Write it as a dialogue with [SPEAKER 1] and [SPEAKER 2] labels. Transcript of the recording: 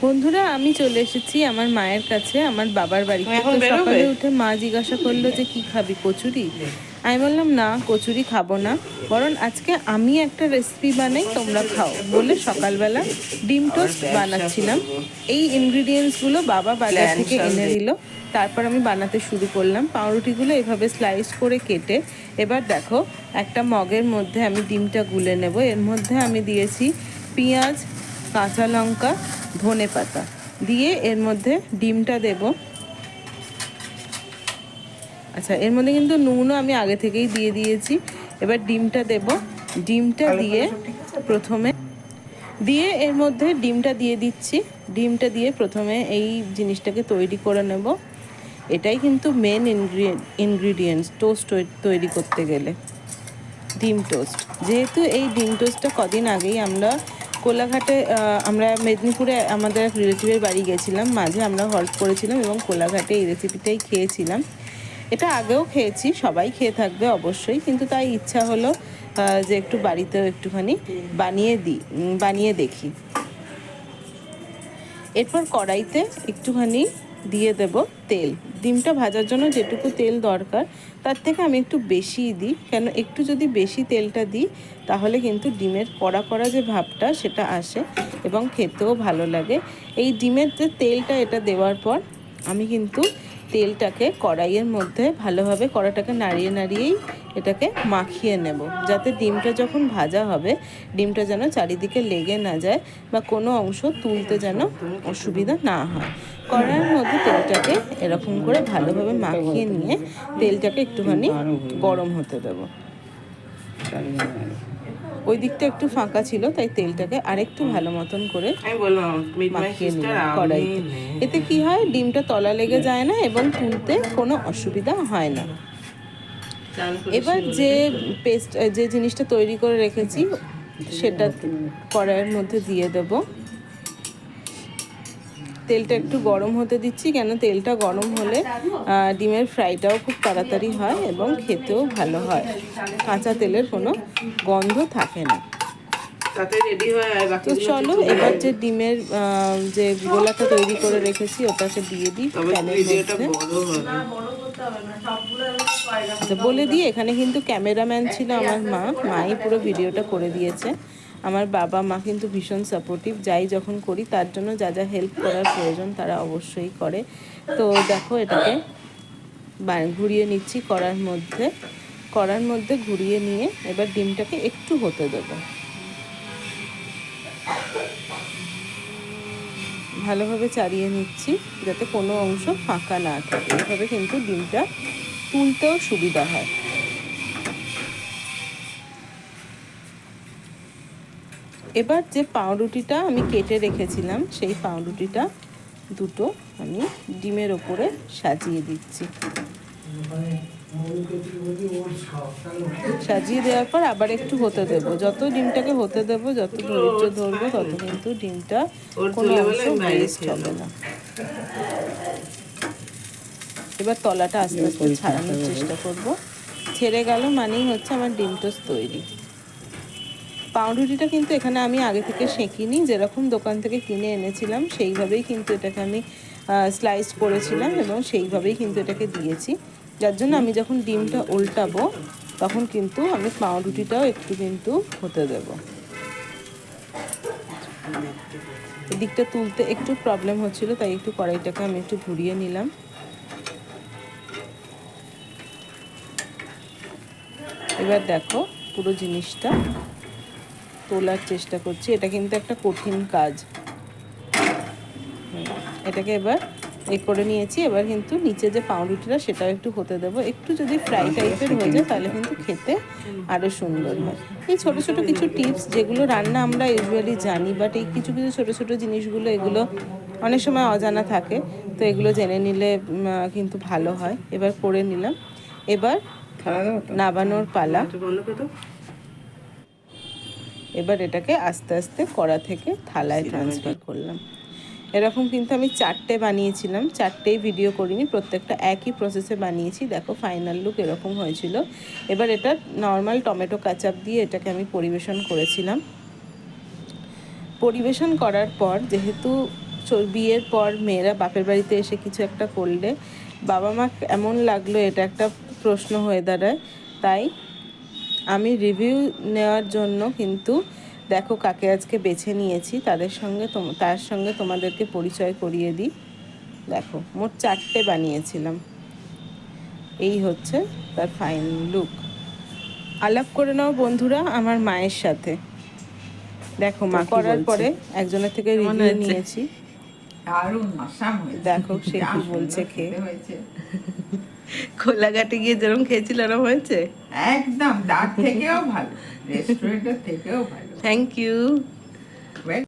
[SPEAKER 1] বন্ধুরা, আমি চলে এসেছি আমার মায়ের কাছে, আমার বাবার বাড়িতে। তো সকালে উঠে মা জিজ্ঞাসা করলো যে কি খাবি, কচুরি? আমি বললাম না, কচুরি খাবো না, বরং আজকে আমি একটা রেসিপি বানাই, তোমরা খাও বলে সকালবেলা ডিম টোস্ট বানাচ্ছিলাম। এই ইনগ্রিডিয়েন্টসগুলো বাবা বাজার থেকে এনে দিল, তারপর আমি বানাতে শুরু করলাম। পাউরুটিগুলো এভাবে স্লাইস করে কেটে এবার দেখো একটা মগের মধ্যে আমি ডিমটা গুলে নেব। এর মধ্যে আমি দিয়েছি পেঁয়াজ, কাঁচা লঙ্কা, ধনে পাতা দিয়ে এর মধ্যে ডিমটা দেব। আচ্ছা, এর মধ্যে কিন্তু নুনও আমি আগে থেকেই দিয়ে দিয়েছি। এবার ডিমটা দেব। ডিমটা দিয়ে প্রথমে এর মধ্যে ডিমটা দিয়ে দিচ্ছি। ডিমটা দিয়ে প্রথমে এই জিনিসটাকে তৈরি করে নেব। এটাই কিন্তু মেন ইনগ্রিডিয়েন্টস টোস্ট তৈরি করতে গেলে, ডিম টোস্ট। যেহেতু এই ডিম টোস্টটা কদিন আগেই কোলাঘাটে, আমরা মেদিনীপুরে আমাদের এক রিলেটিভের বাড়ি গেছিলাম, মাঝে আমরা হল্ট করেছিলাম এবং কোলাঘাটে এই রেসিপিটাই খেয়েছিলাম। এটা আগেও খেয়েছি, সবাই খেয়ে থাকবে অবশ্যই, কিন্তু তাই ইচ্ছা হলো যে একটু বাড়িতেও একটুখানি বানিয়ে দেখি। এরপর কড়াইতে একটুখানি দিয়ে দেব তেল। ডিমটা ভাজার জন্য যেটুকু তেল দরকার তার থেকে আমি একটু বেশিই দিই, কেন একটু যদি বেশি তেলটা দিই তাহলে কিন্তু ডিমের কড়া কড়া যে ভাবটা সেটা আসে এবং খেতেও ভালো লাগে। এই ডিমের যে তেলটা, এটা দেওয়ার পর আমি কিন্তু তেলটাকে কড়াইয়ের মধ্যে ভালোভাবে কড়াটাকে নাড়িয়েই এটাকে মাখিয়ে নেব, যাতে ডিমটা যখন ভাজা হবে ডিমটা যেন চারিদিকে লেগে না যায় বা কোনো অংশ তুলতে যেন অসুবিধা না হয়। কড়াইয়ের মধ্যে তেলটাকে এরকম করে ভালোভাবে মাখিয়ে নিয়ে তেলটাকে একটুখানি গরম হতে দেবো। ওই দিকটা একটু ফাঁকা ছিল, তাই তেলটাকে আরেকটু ভালো মতন করে মাখিয়ে নিলাম কড়াইতে। এতে কি হয়, ডিমটা তলা লেগে যায় না এবং তুলতে কোনো অসুবিধা হয় না। এবার যে জিনিসটা তৈরি করে রেখেছি সেটা কড়াইয়ের মধ্যে দিয়ে দেব। তেলটা একটু গরম হতে দিচ্ছি, কেন তেলটা গরম হলে ডিমের ফ্রাইটাও খুব তাড়াতাড়ি হয় এবং খেতেও ভালো হয়, কাঁচা তেলের কোনো গন্ধ থাকে না। তো চলো এবার যে ডিমের যে গোলাটা তৈরি করে রেখেছি ওটাকে দিয়ে দিই প্যানের মধ্যে। বলে দিই, এখানে কিন্তু ক্যামেরাম্যান ছিল আমার মাই পুরো ভিডিওটা করে দিয়েছে। আমার বাবা মা কিন্তু ভীষণ সাপোর্টিভ, যাই যখন করি তার জন্য যা যা হেল্প করার প্রয়োজন তারা অবশ্যই করে। তো দেখো এটাকে ঘুরিয়ে নিচ্ছি কড়ার মধ্যে ঘুরিয়ে নিয়ে এবার ডিমটাকে একটু হতে দেবো, ভালোভাবে চাড়িয়ে নিচ্ছি যাতে কোনো অংশ ফাঁকা না থাকে। এভাবে কিন্তু ডিমটা তুলতেও সুবিধা হয়। এবার যে পাউরুটিটা আমি কেটে রেখেছিলাম সেই পাউরুটিটা দুটো আমি ডিমের ওপরে সাজিয়ে দিচ্ছি। সাজিয়ে দেওয়ার পর আবার একটু হতে দেব। যত ডিমটাকে হতে দেব, যত ধৈর্য ধরবো, তত কিন্তু ডিমটা কোনো অংশ ওয়েস্ট হবে না। এবার তলাটা আস্তে আস্তে ছাড়ানোর চেষ্টা করব। ছেড়ে গেল মানেই হচ্ছে আমার ডিম টোস্ট তৈরি। পাউরুটিটা কিন্তু এখানে আমি আগে থেকে সেঁকিনি, যেরকম দোকান থেকে কিনে এনেছিলাম সেইভাবেই কিন্তু এটাকে আমি স্লাইস করেছিলাম এবং সেইভাবেই কিন্তু এটাকে দিয়েছি। যার জন্য আমি যখন ডিমটা উল্টাবো তখন কিন্তু আমি পাউরুটিটাও একটু কিন্তু হতে দেব। এদিকটা তুলতে একটু প্রবলেম হচ্ছিল, তাই একটু কড়াইটাকে আমি একটু ঘুরিয়ে নিলাম। এবার দেখো পুরো জিনিসটা তোলার চেষ্টা করছি। এটা কিন্তু একটা কঠিন কাজ। এটাকে এবার করে নিয়েছি। এবার কিন্তু নিচে যে পাউরুটিটা সেটাও একটু হতে দেবো। একটু যদি ফ্রাই টাইপের হয়ে যায় তাহলে কিন্তু খেতে আরও সুন্দর হয়। এই ছোটো ছোটো কিছু টিপস যেগুলো রান্না আমরা ইউজুয়ালি জানি, বাট এই কিছু কিছু ছোটো ছোটো জিনিসগুলো এগুলো অনেক সময় অজানা থাকে, তো এগুলো জেনে নিলে কিন্তু ভালো হয়। এবার করে নিলাম। এবার নাবানোর পালা। এবার এটাকে আস্তে আস্তে কড়া থেকে থালায় ট্রান্সফার করলাম। এরকম কিন্তু আমি 4টে বানিয়েছিলাম, 4টেই ভিডিও করিনি, প্রত্যেকটা একই প্রসেসে বানিয়েছি। দেখো ফাইনাল লুক এরকম হয়েছিল। এবার এটা নর্মাল টমেটো কাচাপ দিয়ে এটাকে আমি পরিবেশন করেছিলাম। পরিবেশন করার পর যেহেতু বিয়ের পর মেয়েরা বাপের বাড়িতে এসে কিছু একটা করলে বাবা মা এমন লাগলো, এটা একটা প্রশ্ন হয়ে দাঁড়ায়। তাই আমি রিভিউ নেওয়ার জন্য কিন্তু দেখো কাকে আজকে বেছে নিয়েছি, তার সঙ্গে তোমাদেরকে পরিচয় করিয়ে দিই। দেখো মোট 4টে বানিয়েছিলাম। এই হচ্ছে তার ফাইন লুক। আলাপ করে নাও বন্ধুরা আমার মায়ের সাথে। দেখো মা করার পরে একজনের থেকে রিভিউ নিয়েছি। দেখো সে কি বলছে খেয়ে। কোলাঘাটে গিয়ে যেরকম খেয়েছিল ওরকম হয়েছে,
[SPEAKER 2] একদম তার থেকেও ভালো, রেস্টুরেন্টের থেকেও ভালো।
[SPEAKER 1] Thank you.